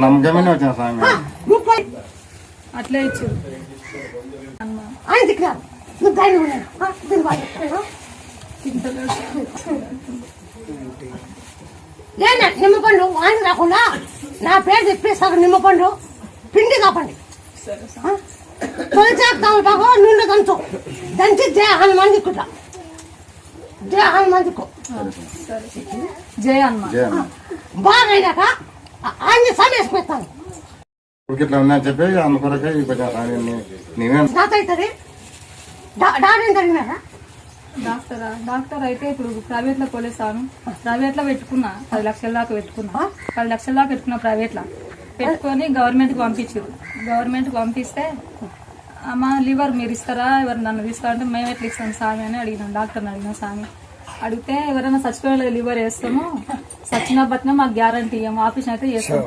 నమ్మకమైన వచ్చిన స్వామి అట్లే ఇచ్చు నిమ్మపండు ఆయన రాకుండా నా పేరు చెప్పేస్తాను. నిమ్మపండు పిండి కాపండి తొలిచాకు నూనె దంచు దంచి జయ హనుమాన్ దిక్కుట జయ హనుమాన్ దిక్కు జయ హనుమాన్ బాగా అయినాక ఆయన సమేసి పెడతాను. ఇట్లా ఉన్నా చెప్పి అందుకొరకే నీవే దాత అవుతుంది. డాక్టర్ జరిగినారా? డాక్టర్ అయితే ఇప్పుడు ప్రైవేట్ లో పోలేసాను. ప్రైవేట్ లో పెట్టుకున్నా 10 లక్షల దాకా పెట్టుకున్నా. 10 లక్షల దాకా పెట్టుకున్నా ప్రైవేట్ లో పెట్టుకొని గవర్నమెంట్ కి పంపించారు. గవర్నమెంట్ కి పంపిస్తే అమ్మ లివర్ మీరు ఇస్తారా, ఎవరు నన్ను తీసుకోవాలంటే మేము ఎట్లా ఇస్తాం స్వామి అని అడిగినాం. డాక్టర్ని అడిగినాం. స్వామి అడిగితే ఎవరైనా చచ్చిపోయే లివర్ వేస్తాము, సచ్చినా బతినా మాకు గ్యారంటీ ఇవ్వము, ఆపరేషన్ అయితే చేస్తాం.